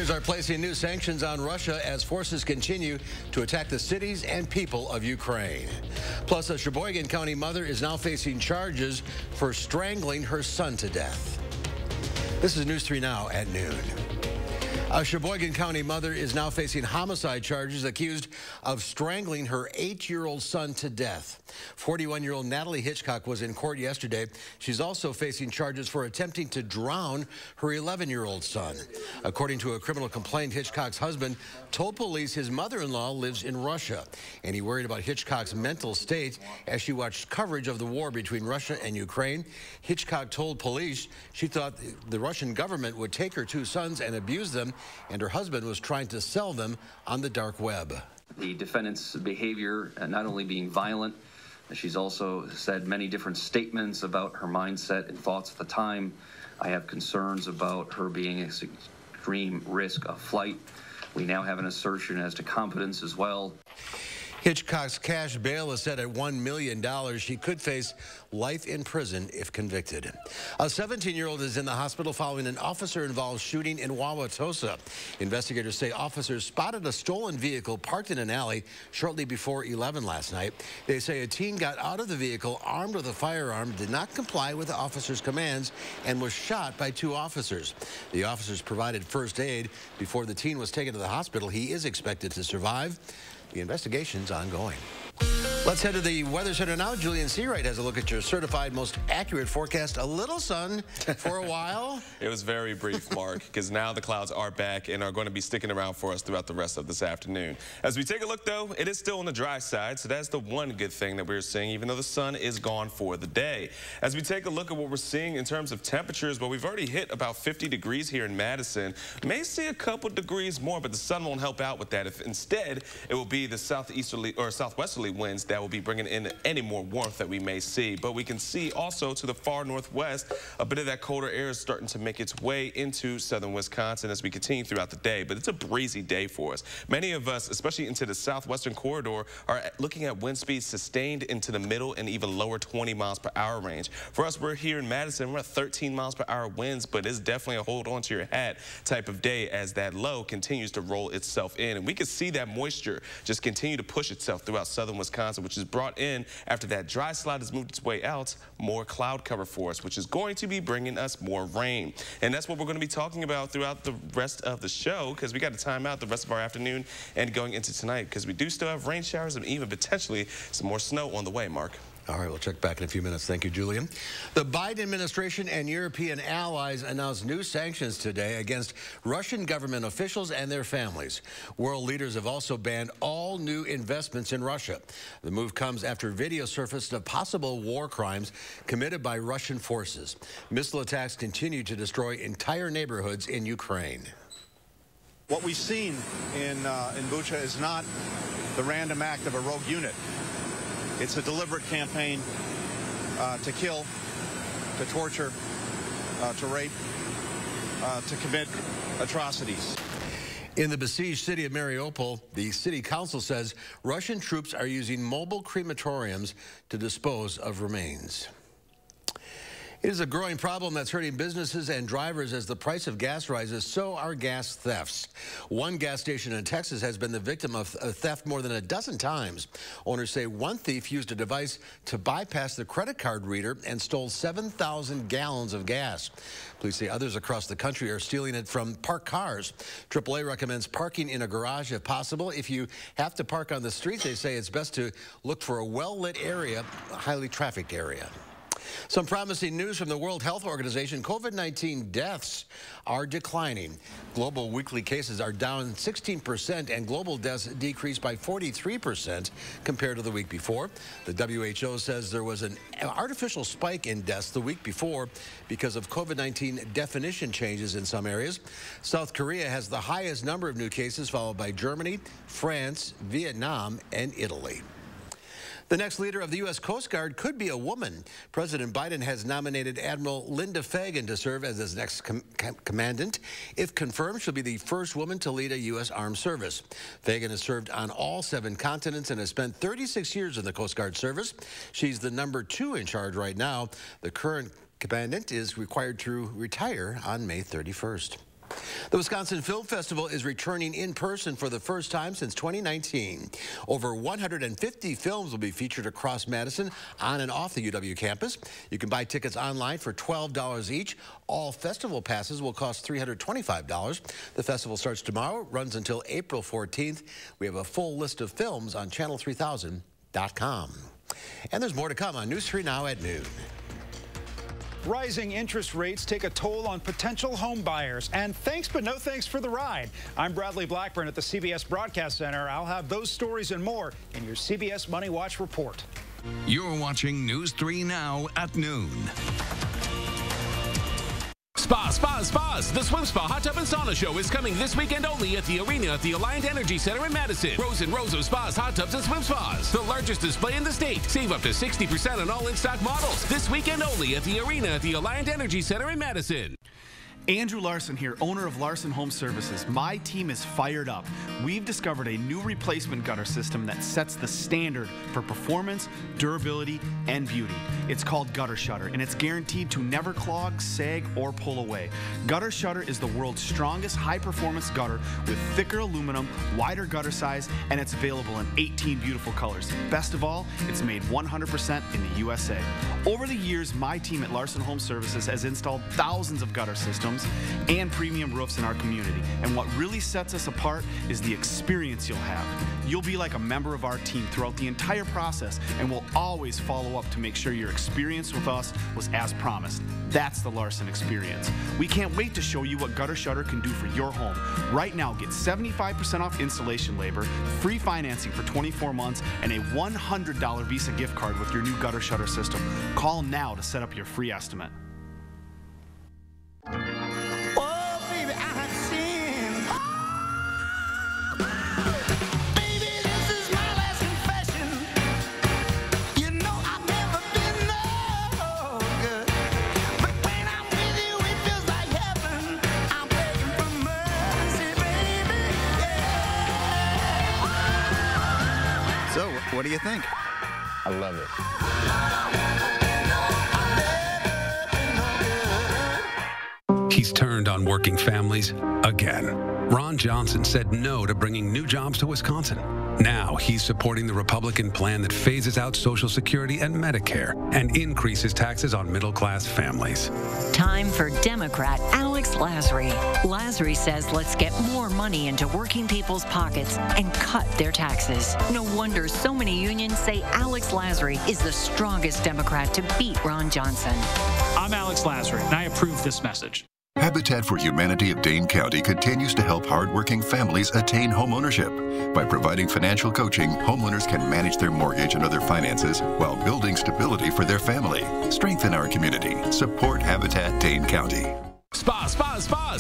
Leaders are placing new sanctions on Russia as forces continue to attack the cities and people of Ukraine. Plus, a Sheboygan County mother is now facing charges for strangling her son to death. This is News 3 Now at noon. A Sheboygan County mother is now facing homicide charges, accused of strangling her 8-year-old son to death. 41-year-old Natalie Hitchcock was in court yesterday. She's also facing charges for attempting to drown her 11-year-old son. According to a criminal complaint, Hitchcock's husband told police his mother-in-law lives in Russia, and he worried about Hitchcock's mental state as she watched coverage of the war between Russia and Ukraine. Hitchcock told police she thought the Russian government would take her 2 sons and abuse them, and her husband was trying to sell them on the dark web. The defendant's behavior, not only being violent, she's also said many different statements about her mindset and thoughts at the time. I have concerns about her being at extreme risk of flight. We now have an assertion as to competence as well. Hitchcock's cash bail is set at $1 million. She could face life in prison if convicted. A 17-year-old is in the hospital following an officer-involved shooting in Wauwatosa. Investigators say officers spotted a stolen vehicle parked in an alley shortly before 11 last night. They say a teen got out of the vehicle armed with a firearm, did not comply with the officer's commands, and was shot by 2 officers. The officers provided first aid before the teen was taken to the hospital. He is expected to survive. The investigation's ongoing. Let's head to the Weather Center now. Julian Seawright has a look at your certified most accurate forecast. A little sun for a while. It was very brief, Mark, because now the clouds are back and are going to be sticking around for us throughout the rest of this afternoon. As we take a look, though, it is still on the dry side, so that's the one good thing that we're seeing, even though the sun is gone for the day. As we take a look at what we're seeing in terms of temperatures, well, we've already hit about 50 degrees here in Madison. May see a couple degrees more, but the sun won't help out with that. If instead, it will be the southeasterly or southwesterly winds that will be bringing in any more warmth that we may see. But we can see also to the far northwest, a bit of that colder air is starting to make its way into southern Wisconsin as we continue throughout the day. But it's a breezy day for us. Many of us, especially into the southwestern corridor, are looking at wind speeds sustained into the middle and even lower 20 miles per hour range. For us, we're here in Madison, we're at 13 miles per hour winds, but it's definitely a hold on to your hat type of day as that low continues to roll itself in. And we can see that moisture just continue to push itself throughout southern Wisconsin, which is brought in after that dry slide has moved its way out, more cloud cover for us, which is going to be bringing us more rain. And that's what we're going to be talking about throughout the rest of the show, because we got to time out the rest of our afternoon and going into tonight, because we do still have rain showers and even potentially some more snow on the way, Mark. All right, we'll check back in a few minutes. Thank you, Julian. The Biden administration and European allies announced new sanctions today against Russian government officials and their families. World leaders have also banned all new investments in Russia. The move comes after video surfaced of possible war crimes committed by Russian forces. Missile attacks continue to destroy entire neighborhoods in Ukraine. What we've seen in Bucha is not the random act of a rogue unit. It's a deliberate campaign to kill, to torture, to rape, to commit atrocities. In the besieged city of Mariupol, the city council says Russian troops are using mobile crematoriums to dispose of remains. It is a growing problem that's hurting businesses and drivers as the price of gas rises. So are gas thefts. One gas station in Texas has been the victim of a theft more than a dozen times. Owners say one thief used a device to bypass the credit card reader and stole 7,000 gallons of gas. Police say others across the country are stealing it from parked cars. AAA recommends parking in a garage if possible. If you have to park on the street, they say it's best to look for a well-lit area, a highly trafficked area. Some promising news from the World Health Organization. COVID-19 deaths are declining. Global weekly cases are down 16%, and global deaths decreased by 43% compared to the week before. The WHO says there was an artificial spike in deaths the week before because of COVID-19 definition changes in some areas. South Korea has the highest number of new cases, followed by Germany, France, Vietnam, and Italy. The next leader of the U.S. Coast Guard could be a woman. President Biden has nominated Admiral Linda Fagan to serve as his next commandant. If confirmed, she'll be the first woman to lead a U.S. armed service. Fagan has served on all 7 continents and has spent 36 years in the Coast Guard service. She's the number 2 in charge right now. The current commandant is required to retire on May 31st. The Wisconsin Film Festival is returning in person for the first time since 2019. Over 150 films will be featured across Madison on and off the UW campus. You can buy tickets online for $12 each. All festival passes will cost $325. The festival starts tomorrow, runs until April 14th. We have a full list of films on channel3000.com. And there's more to come on News 3 Now at noon. Rising interest rates take a toll on potential home buyers. And thanks but no thanks for the ride. I'm Bradley Blackburn at the CBS Broadcast Center. I'll have those stories and more in your CBS Money Watch report. You're watching News 3 Now at noon. Spas. The Swim Spa Hot Tub and Sauna Show is coming this weekend only at the arena at the Alliant Energy Center in Madison. Rose and Roseau Spas, Hot Tubs, and Swim Spas. The largest display in the state. Save up to 60% on all in-stock models. This weekend only at the arena at the Alliant Energy Center in Madison. Andrew Larson here, owner of Larson Home Services. My team is fired up. We've discovered a new replacement gutter system that sets the standard for performance, durability, and beauty. It's called Gutter Shutter, and it's guaranteed to never clog, sag, or pull away. Gutter Shutter is the world's strongest high-performance gutter with thicker aluminum, wider gutter size, and it's available in 18 beautiful colors. Best of all, it's made 100% in the USA. Over the years, my team at Larson Home Services has installed thousands of gutter systems and premium roofs in our community. And what really sets us apart is the experience you'll have. You'll be like a member of our team throughout the entire process, and we'll always follow up to make sure your experience with us was as promised. That's the Larson experience. We can't wait to show you what Gutter Shutter can do for your home. Right now, get 75% off installation labor, free financing for 24 months, and a $100 Visa gift card with your new Gutter Shutter system. Call now to set up your free estimate. So, what do you think? I love it. He's turned on working families again. Ron Johnson said no to bringing new jobs to Wisconsin. Now he's supporting the Republican plan that phases out Social Security and Medicare and increases taxes on middle-class families. Time for Democrat Alex Lasry. Lasry says let's get more money into working people's pockets and cut their taxes. No wonder so many unions say Alex Lasry is the strongest Democrat to beat Ron Johnson. I'm Alex Lasry, and I approve this message. Habitat for Humanity of Dane County continues to help hardworking families attain homeownership. By providing financial coaching, homeowners can manage their mortgage and other finances while building stability for their family. Strengthen our community. Support Habitat Dane County. Spas.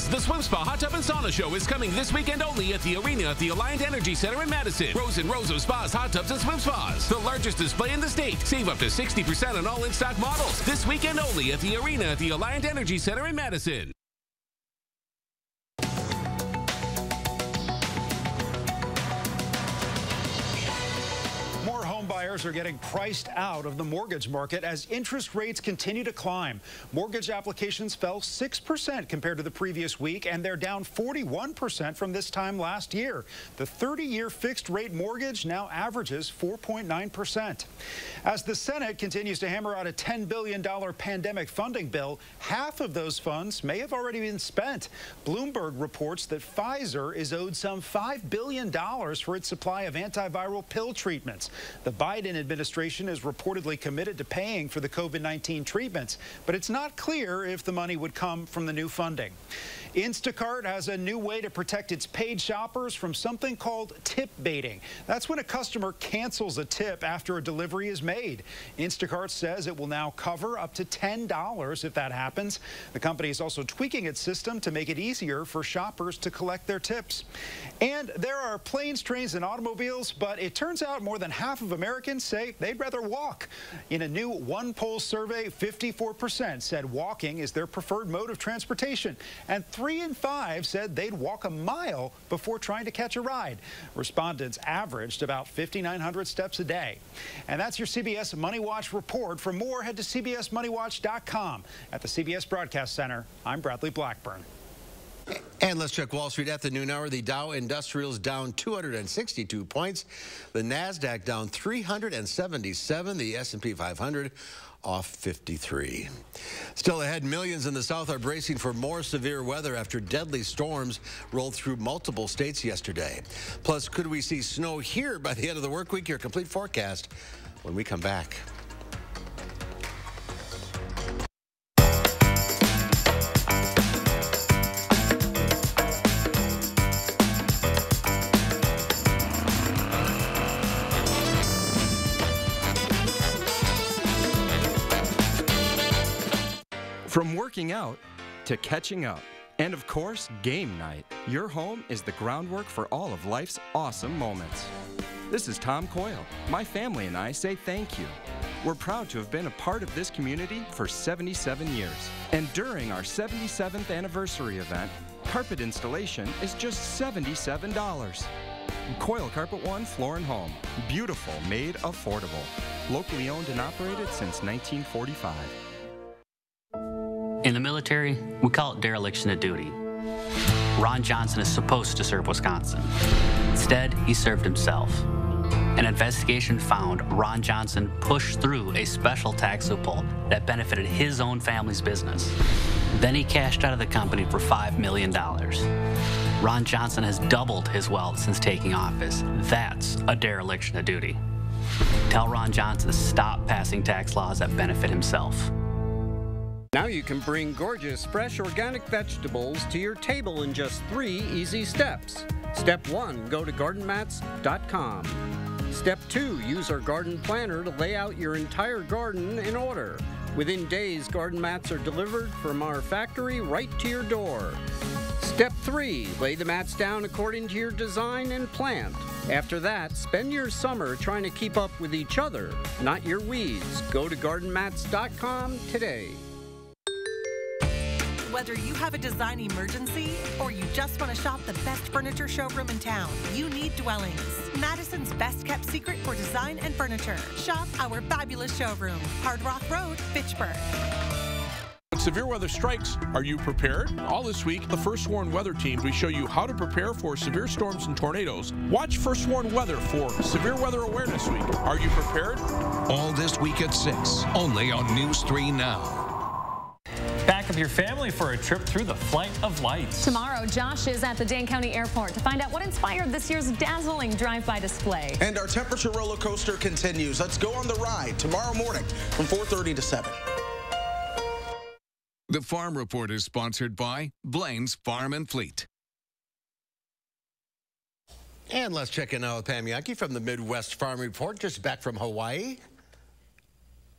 The Swim Spa Hot Tub and Sauna Show is coming this weekend only at the arena at the Alliant Energy Center in Madison. Rose and Roseau Spas, Hot Tubs, and Swim Spas. The largest display in the state. Save up to 60% on all in-stock models. This weekend only at the arena at the Alliant Energy Center in Madison. Buyers are getting priced out of the mortgage market as interest rates continue to climb. Mortgage applications fell 6% compared to the previous week, and they're down 41% from this time last year. The 30-year fixed-rate mortgage now averages 4.9%. As the Senate continues to hammer out a $10 billion pandemic funding bill, half of those funds may have already been spent. Bloomberg reports that Pfizer is owed some $5 billion for its supply of antiviral pill treatments. The Biden administration is reportedly committed to paying for the COVID-19 treatments, but it's not clear if the money would come from the new funding. Instacart has a new way to protect its paid shoppers from something called tip baiting. That's when a customer cancels a tip after a delivery is made. Instacart says it will now cover up to $10 if that happens. The company is also tweaking its system to make it easier for shoppers to collect their tips. And there are planes, trains, and automobiles, but it turns out more than half of Americans say they'd rather walk. In a new OnePoll survey, 54% said walking is their preferred mode of transportation, and 3 in 5 said they'd walk a mile before trying to catch a ride. Respondents averaged about 5,900 steps a day. And that's your CBS Money Watch report. For more, head to CBSMoneyWatch.com. At the CBS Broadcast Center, I'm Bradley Blackburn. And let's check Wall Street at the noon hour. The Dow Industrials down 262 points. The NASDAQ down 377. The S&P 500 off 53. Still ahead, millions in the South are bracing for more severe weather after deadly storms rolled through multiple states yesterday. Plus, could we see snow here by the end of the work week? Your complete forecast when we come back. From working out to catching up, and of course, game night, your home is the groundwork for all of life's awesome moments. This is Tom Coyle. My family and I say thank you. We're proud to have been a part of this community for 77 years. And during our 77th anniversary event, carpet installation is just $77. Coyle Carpet One Floor and Home. Beautiful, made affordable. Locally owned and operated since 1945. In the military, we call it dereliction of duty. Ron Johnson is supposed to serve Wisconsin. Instead, he served himself. An investigation found Ron Johnson pushed through a special tax loophole that benefited his own family's business. Then he cashed out of the company for $5 million. Ron Johnson has doubled his wealth since taking office. That's a dereliction of duty. Tell Ron Johnson to stop passing tax laws that benefit himself. Now you can bring gorgeous, fresh, organic vegetables to your table in just 3 easy steps. Step 1, go to gardenmats.com. Step 2, use our garden planner to lay out your entire garden in order. Within days, garden mats are delivered from our factory right to your door. Step 3, lay the mats down according to your design and plant. After that, spend your summer trying to keep up with each other, not your weeds. Go to gardenmats.com today. Whether you have a design emergency or you just want to shop the best furniture showroom in town, you need Dwellings, Madison's best kept secret for design and furniture. Shop our fabulous showroom, Hard Rock Road, Fitchburg. When severe weather strikes, are you prepared? All this week, the First Warn Weather Team, we show you how to prepare for severe storms and tornadoes. Watch First Warn Weather for Severe Weather Awareness Week. Are you prepared? All this week at 6, only on News 3 Now. Back with your family for a trip through the Flight of Lights. Tomorrow, Josh is at the Dane County Airport to find out what inspired this year's dazzling drive-by display. And our temperature roller coaster continues. Let's go on the ride tomorrow morning from 4:30 to 7. The Farm Report is sponsored by Blaine's Farm and Fleet. And let's check in now with Pam Yankee from the Midwest Farm Report, just back from Hawaii.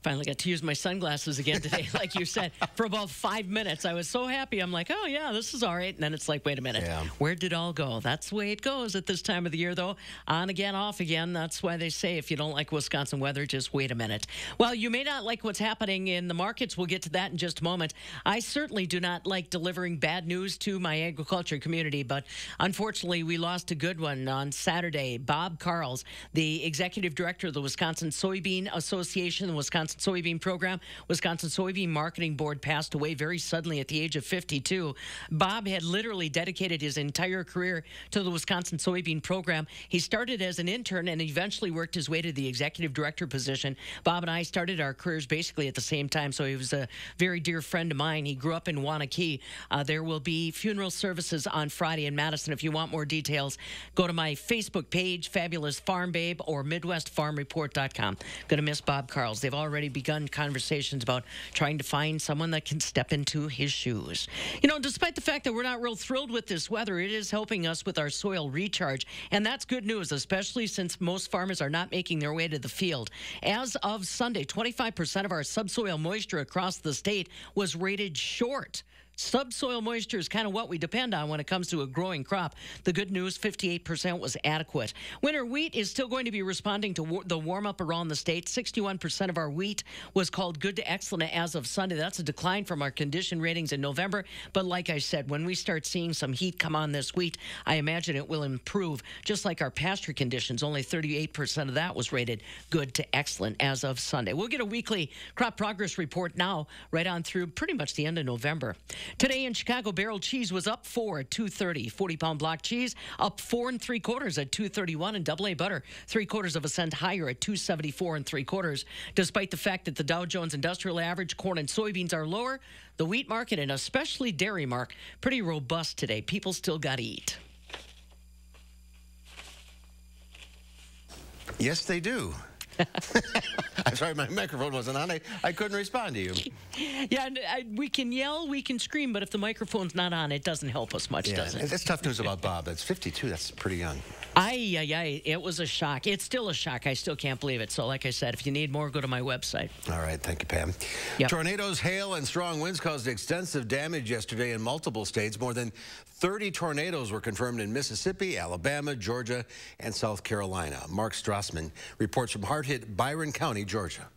Finally got to use my sunglasses again today, like you said. For about 5 minutes, I was so happy. I'm like, oh, yeah, this is all right. And then it's like, wait a minute. Yeah. Where did it all go? That's the way it goes at this time of the year, though. On again, off again. That's why they say if you don't like Wisconsin weather, just wait a minute. Well, you may not like what's happening in the markets. We'll get to that in just a moment. I certainly do not like delivering bad news to my agriculture community, but unfortunately, we lost a good one on Saturday. Bob Carls, the executive director of the Wisconsin Soybean Association, the Wisconsin Soybean Program, Wisconsin Soybean Marketing Board, passed away very suddenly at the age of 52. Bob had literally dedicated his entire career to the Wisconsin Soybean Program. He started as an intern and eventually worked his way to the executive director position. Bob and I started our careers basically at the same time, so he was a very dear friend of mine. He grew up in Wanakee. There will be funeral services on Friday in Madison. If you want more details, go to my Facebook page, Fabulous Farm Babe, or MidwestFarmReport.com. Going to miss Bob Carls. They've already begun conversations about trying to find someone that can step into his shoes. You know, despite the fact that we're not real thrilled with this weather, it is helping us with our soil recharge, and that's good news, especially since most farmers are not making their way to the field. As of Sunday, 25% of our subsoil moisture across the state was rated short. Subsoil moisture is kind of what we depend on when it comes to a growing crop. The good news, 58% was adequate. Winter wheat is still going to be responding to the warm-up around the state. 61% of our wheat was called good to excellent as of Sunday. That's a decline from our condition ratings in November. But like I said, when we start seeing some heat come on this wheat, I imagine it will improve. Just like our pasture conditions, only 38% of that was rated good to excellent as of Sunday. We'll get a weekly crop progress report now, right on through pretty much the end of November. Today in Chicago, barrel cheese was up 4 at $2.30. 40-pound block cheese up 4 3/4 at $2.31, and double A butter 3/4 of a cent higher at $2.74 3/4. Despite the fact that the Dow Jones Industrial Average, corn and soybeans are lower, the wheat market and especially dairy market pretty robust today. People still got to eat. Yes, they do. I'm sorry, my microphone wasn't on. I couldn't respond to you. Yeah, we can yell, we can scream, but if the microphone's not on, it doesn't help us much, does it? That's tough news about Bob. That's 52. That's pretty young. It was a shock. It's still a shock. I still can't believe it. So like I said, if you need more, go to my website. All right. Thank you, Pam. Yep. Tornadoes, hail, and strong winds caused extensive damage yesterday in multiple states. More than 30 tornadoes were confirmed in Mississippi, Alabama, Georgia, and South Carolina. Mark Strassman reports from hard-hit Byron County, Georgia.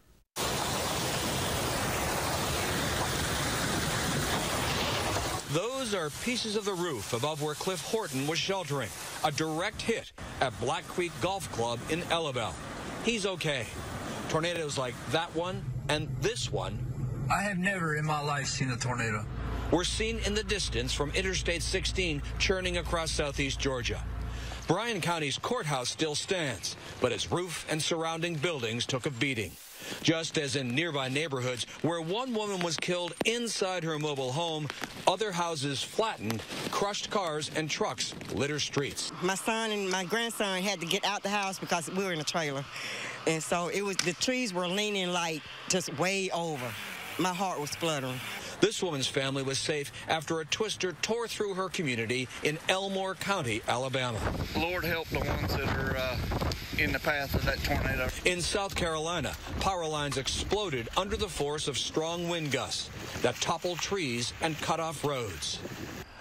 Those are pieces of the roof above where Cliff Horton was sheltering. A direct hit at Black Creek Golf Club in Ellaville. He's okay. Tornadoes like that one and this one. I have never in my life seen a tornado. Were seen in the distance from Interstate 16 churning across southeast Georgia. Bryan County's courthouse still stands, but its roof and surrounding buildings took a beating. Just as in nearby neighborhoods where one woman was killed inside her mobile home, other houses flattened, crushed cars and trucks litter streets. My son and my grandson had to get out the house because we were in a trailer. And so the trees were leaning like just way over. My heart was fluttering. This woman's family was safe after a twister tore through her community in Elmore County, Alabama. Lord help the ones that are in the path of that tornado. In South Carolina, power lines exploded under the force of strong wind gusts that toppled trees and cut off roads.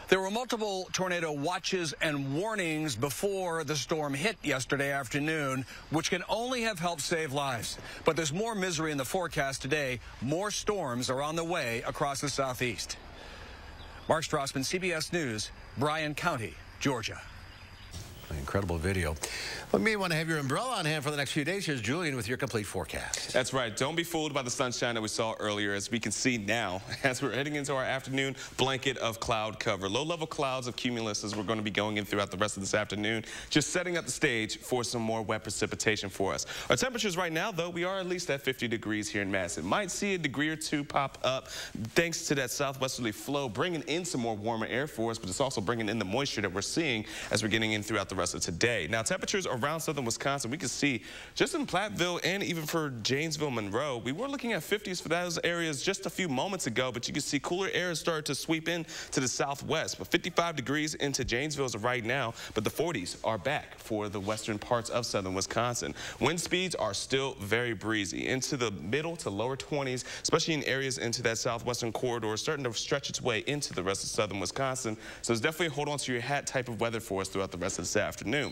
There were multiple tornado watches and warnings before the storm hit yesterday afternoon, which can only have helped save lives. But there's more misery in the forecast today. More storms are on the way across the southeast. Mark Strassman, CBS News, Bryan County, Georgia. Incredible video. Well, you may want to have your umbrella on hand for the next few days. Here's Julian with your complete forecast. That's right. Don't be fooled by the sunshine that we saw earlier. As we can see now, as we're heading into our afternoon blanket of cloud cover. Low-level clouds of cumulus as we're going to be going in throughout the rest of this afternoon, just setting up the stage for some more wet precipitation for us. Our temperatures right now, though, we are at least at 50 degrees here in Madison. Might see a degree or two pop up thanks to that southwesterly flow bringing in some more warmer air for us, but it's also bringing in the moisture that we're seeing as we're getting in throughout the rest of today. Now, temperatures around southern Wisconsin, we can see just in Platteville and even for Janesville, Monroe, we were looking at 50s for those areas just a few moments ago, but you can see cooler air has started to sweep in to the southwest. But 55 degrees into Janesville as of right now, but the 40s are back for the western parts of southern Wisconsin. Wind speeds are still very breezy into the middle to lower 20s, especially in areas into that southwestern corridor, starting to stretch its way into the rest of southern Wisconsin. So it's definitely hold on to your hat type of weather for us throughout the rest of this afternoon.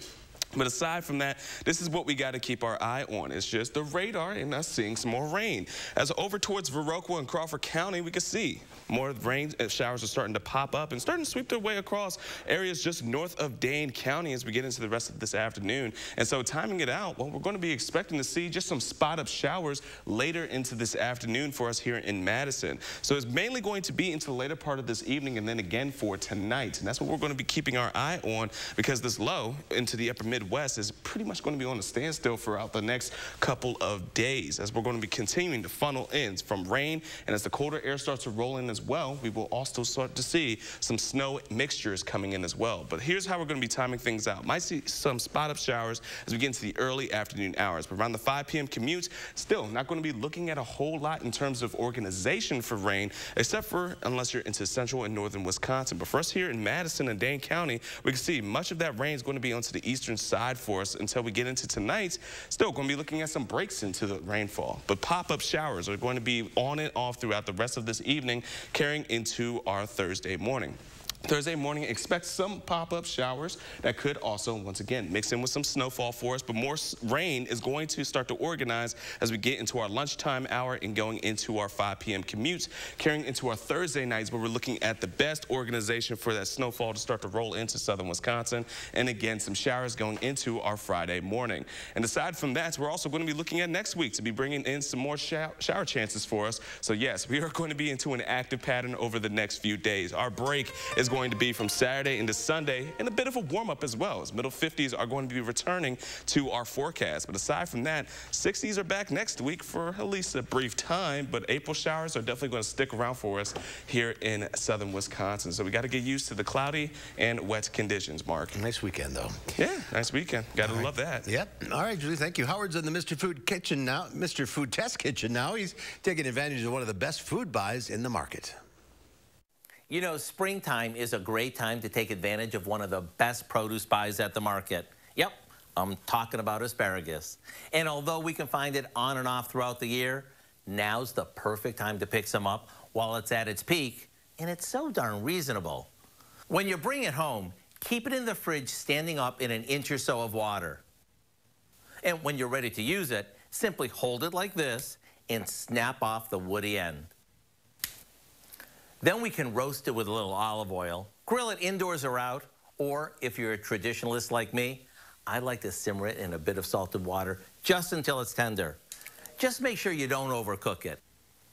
But aside from that, this is what we got to keep our eye on. It's just the radar and us seeing some more rain. As over towards Viroqua and Crawford County, we can see more rain showers are starting to pop up and starting to sweep their way across areas just north of Dane County as we get into the rest of this afternoon. And so timing it out, well, we're going to be expecting to see just some spot-up showers later into this afternoon for us here in Madison. So it's mainly going to be into the later part of this evening and then again for tonight. And that's what we're going to be keeping our eye on because this low into the upper Midwest is pretty much going to be on a standstill throughout the next couple of days as we're going to be continuing to funnel in from rain, and as the colder air starts to roll in as well, we will also start to see some snow mixtures coming in as well. But here's how we're going to be timing things out. Might see some spot-up showers as we get into the early afternoon hours, but around the 5 p.m. commutes, still not going to be looking at a whole lot in terms of organization for rain, except for unless you're into central and northern Wisconsin. But for us here in Madison and Dane County, we can see much of that rain is going to be onto the eastern side for us until we get into tonight. Still going to be looking at some breaks into the rainfall, but pop-up showers are going to be on and off throughout the rest of this evening, carrying into our Thursday morning. Thursday morning, expect some pop-up showers that could also, once again, mix in with some snowfall for us, but more rain is going to start to organize as we get into our lunchtime hour and going into our 5 p.m. commutes, carrying into our Thursday nights where we're looking at the best organization for that snowfall to start to roll into southern Wisconsin, and again, some showers going into our Friday morning. And aside from that, we're also going to be looking at next week to be bringing in some more shower chances for us. So yes, we are going to be into an active pattern over the next few days. Our break is going to be from Saturday into Sunday, and a bit of a warm-up as well, as middle 50s are going to be returning to our forecast. But aside from that, 60s are back next week for at least a brief time, but April showers are definitely going to stick around for us here in southern Wisconsin. So we got to get used to the cloudy and wet conditions, Mark. Nice weekend, though. Yeah, nice weekend. Got to love that. Yep. All right, Julie, thank you. Howard's in the Mr. Food kitchen now, Mr. Food Test kitchen now. He's taking advantage of one of the best food buys in the market. You know, springtime is a great time to take advantage of one of the best produce buys at the market. Yep, I'm talking about asparagus. And although we can find it on and off throughout the year, now's the perfect time to pick some up while it's at its peak, and it's so darn reasonable. When you bring it home, keep it in the fridge standing up in an inch or so of water. And when you're ready to use it, simply hold it like this and snap off the woody end. Then we can roast it with a little olive oil, grill it indoors or out, or if you're a traditionalist like me, I like to simmer it in a bit of salted water just until it's tender. Just make sure you don't overcook it.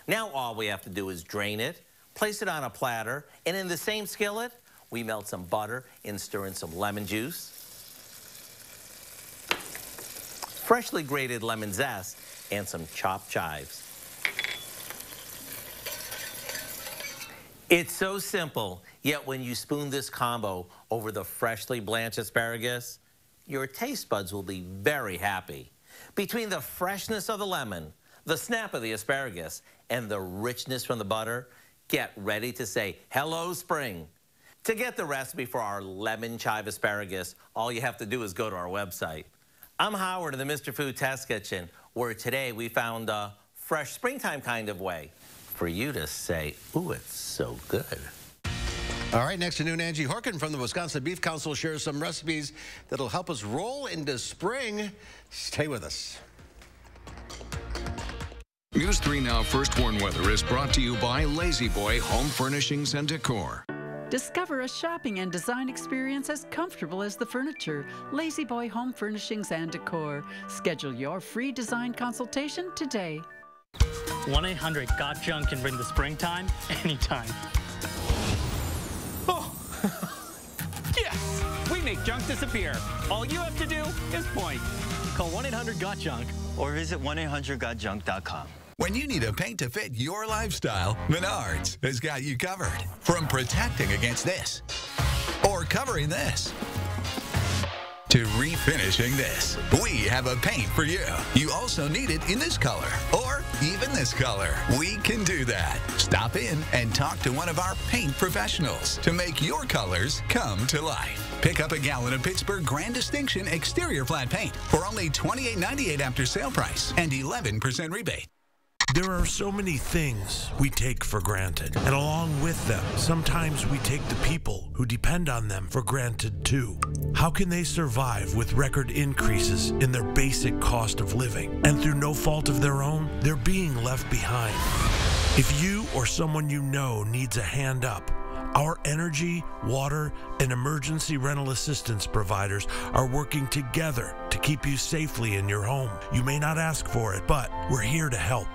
Now all we have to do is drain it, place it on a platter, and in the same skillet, we melt some butter and stir in some lemon juice, freshly grated lemon zest, and some chopped chives. It's so simple, yet when you spoon this combo over the freshly blanched asparagus, your taste buds will be very happy. Between the freshness of the lemon, the snap of the asparagus, and the richness from the butter, get ready to say, hello, spring. To get the recipe for our lemon chive asparagus, all you have to do is go to our website. I'm Howard in the Mr. Food Test Kitchen, where today we found a fresh springtime kind of way for you to say, ooh, it's so good. All right, next to noon, Angie Horkin from the Wisconsin Beef Council shares some recipes that'll help us roll into spring. Stay with us. News 3 Now First Warn Weather is brought to you by Lazy Boy Home Furnishings and Decor. Discover a shopping and design experience as comfortable as the furniture. Lazy Boy Home Furnishings and Decor. Schedule your free design consultation today. 1-800-GOT-JUNK can bring the springtime anytime. Oh, yes! We make junk disappear. All you have to do is point. Call 1-800-GOT-JUNK or visit 1-800-GOT-JUNK.com. When you need a paint to fit your lifestyle, Menards has got you covered. From protecting against this, or covering this, to refinishing this, we have a paint for you. You also need it in this color, or even this color. We can do that. Stop in and talk to one of our paint professionals to make your colors come to life. Pick up a gallon of Pittsburgh Grand Distinction exterior flat paint for only $28.98 after sale price and 11% rebate. There are so many things we take for granted, and along with them, sometimes we take the people who depend on them for granted too. How can they survive with record increases in their basic cost of living? And through no fault of their own, they're being left behind. If you or someone you know needs a hand up, our energy, water, and emergency rental assistance providers are working together to keep you safely in your home. You may not ask for it, but we're here to help.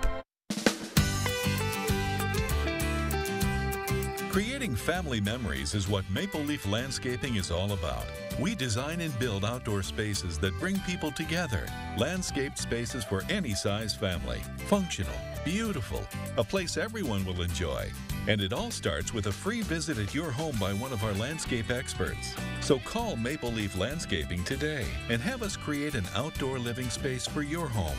Creating family memories is what Maple Leaf Landscaping is all about. We design and build outdoor spaces that bring people together. Landscaped spaces for any size family. Functional, beautiful, a place everyone will enjoy. And it all starts with a free visit at your home by one of our landscape experts. So call Maple Leaf Landscaping today and have us create an outdoor living space for your home.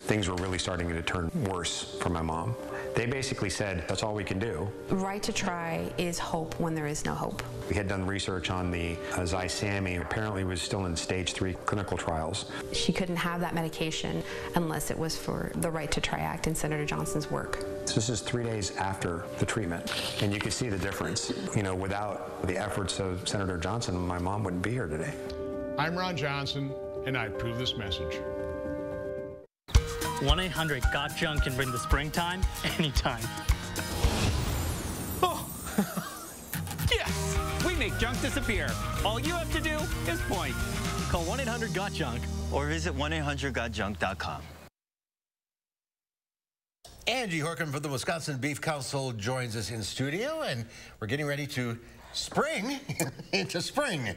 Things were really starting to turn worse for my mom. They basically said, that's all we can do. Right to try is hope when there is no hope. We had done research on the Zysami. Apparently it was still in stage 3 clinical trials. She couldn't have that medication unless it was for the Right to Try Act and Senator Johnson's work. This is 3 days after the treatment, and you can see the difference. You know, without the efforts of Senator Johnson, my mom wouldn't be here today. I'm Ron Johnson, and I approve this message. 1-800-GOT-JUNK can bring the springtime anytime. Oh, yes! We make junk disappear. All you have to do is point. Call 1-800-GOT-JUNK or visit 1-800-GOT-JUNK.com. Angie Horkin from the Wisconsin Beef Council joins us in studio, and we're getting ready to spring into spring.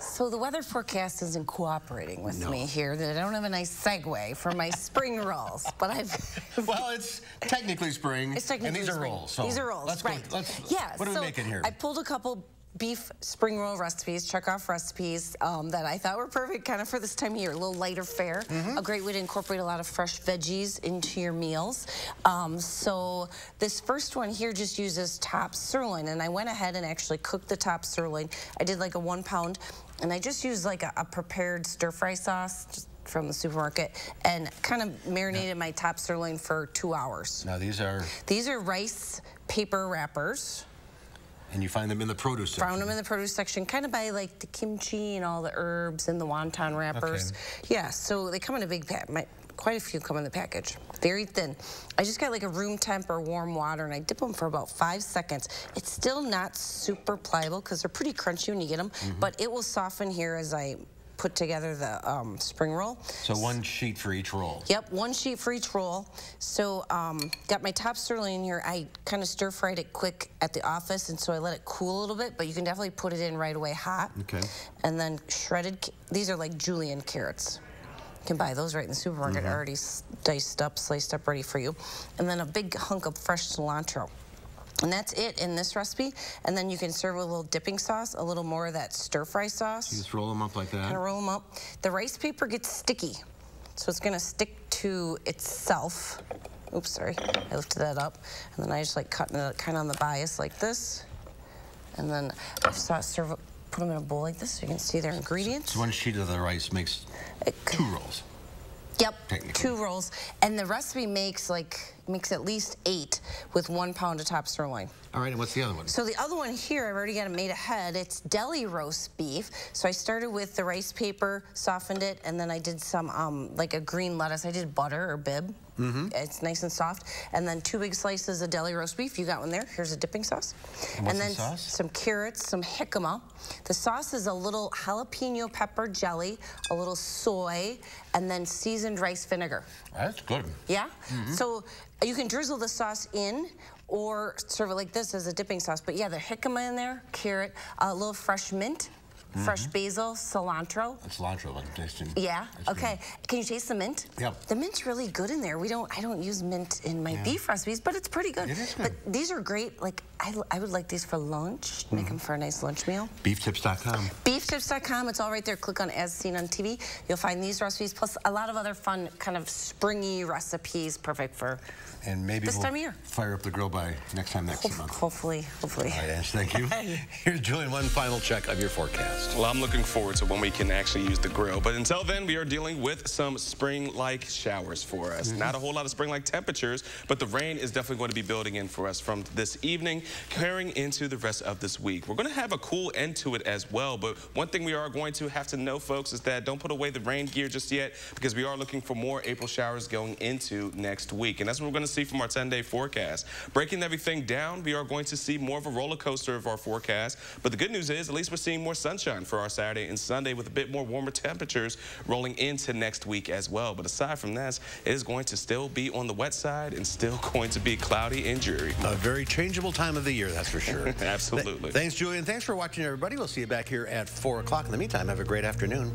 So the weather forecast isn't cooperating with me here. That I don't have a nice segue for my spring rolls, but I've. Well, it's technically spring. It's technically and these spring. are rolls. So these are rolls, right? What are we making here? I pulled a couple beef spring roll recipes, check-off recipes that I thought were perfect kind of for this time of year. A little lighter fare. A great way to incorporate a lot of fresh veggies into your meals. So this first one here just uses top sirloin, and I went ahead and actually cooked the top sirloin. I did like a 1 pound, and I just used like a prepared stir-fry sauce just from the supermarket and kind of marinated my top sirloin for 2 hours. Now these are rice paper wrappers. And you find them in the produce section? Found them in the produce section, kind of by like the kimchi and all the herbs and the wonton wrappers. Okay. Yeah, so they come in a big pack. Quite a few come in the package. Very thin. I just got like a room temp or warm water, and I dip them for about 5 seconds. It's still not super pliable because they're pretty crunchy when you get them, but it will soften here as I put together the spring roll. So 1 sheet for each roll? Yep, 1 sheet for each roll. So got my top sirloin here. I kind of stir fried it quick at the office, and so I let it cool a little bit, but you can definitely put it in right away hot. Okay. And then shredded, these are like julienne carrots. You can buy those right in the supermarket, already diced up, sliced up, ready for you. And then a big hunk of fresh cilantro. And that's it in this recipe. And then you can serve with a little dipping sauce, a little more of that stir-fry sauce. You just roll them up like that? Kind of roll them up. The rice paper gets sticky, so it's gonna stick to itself. Oops, sorry, I lifted that up. And then I just like cutting it kind of on the bias like this. And then I just put them in a bowl like this so you can see their ingredients. So 1 sheet of the rice makes 2 rolls. Yep, 2 rolls. And the recipe makes at least 8 with 1 pound of top sirloin. All right, and what's the other one? So the other one here, I've already got it made ahead. It's deli roast beef. So I started with the rice paper, softened it, and then I did some, like a green lettuce. I did butter or bib. It's nice and soft. And then 2 big slices of deli roast beef. You got one there. Here's a dipping sauce. And then the sauce? Some carrots, some jicama. The sauce is a little jalapeno pepper jelly, a little soy, and then seasoned rice vinegar. That's good. Yeah? So you can drizzle the sauce in or serve it like this as a dipping sauce. But yeah, the jicama in there, carrot, a little fresh mint, fresh basil, cilantro. Cilantro, I'm tasting. Yeah. Okay. Can you taste the mint? Yep. The mint's really good in there. I don't use mint in my beef recipes, but it's pretty good. It is good. But these are great. Like I would like these for lunch. Make them for a nice lunch meal. Beeftips.com. Beeftips.com. It's all right there. Click on As Seen on TV. You'll find these recipes plus a lot of other fun kind of springy recipes, perfect for this time of year. Fire up the grill by next time next month. Hopefully. All right, Ash, thank you. Here's Julian, one final check of your forecast. Well, I'm looking forward to when we can actually use the grill. But until then, we are dealing with some spring-like showers for us. Not a whole lot of spring-like temperatures, but the rain is definitely going to be building in for us from this evening, carrying into the rest of this week. We're going to have a cool end to it as well, but one thing we are going to have to know, folks, is that don't put away the rain gear just yet, because we are looking for more April showers going into next week. And that's what we're going to see from our 10-day forecast. Breaking everything down, we are going to see more of a roller coaster of our forecast, but the good news is at least we're seeing more sunshine for our Saturday and Sunday with a bit more warmer temperatures rolling into next week as well. But aside from that, it is going to still be on the wet side and still going to be cloudy and dreary. A very changeable time of the year, that's for sure. Absolutely. Thanks, Julian. Thanks for watching, everybody. We'll see you back here at 4 o'clock. In the meantime, have a great afternoon.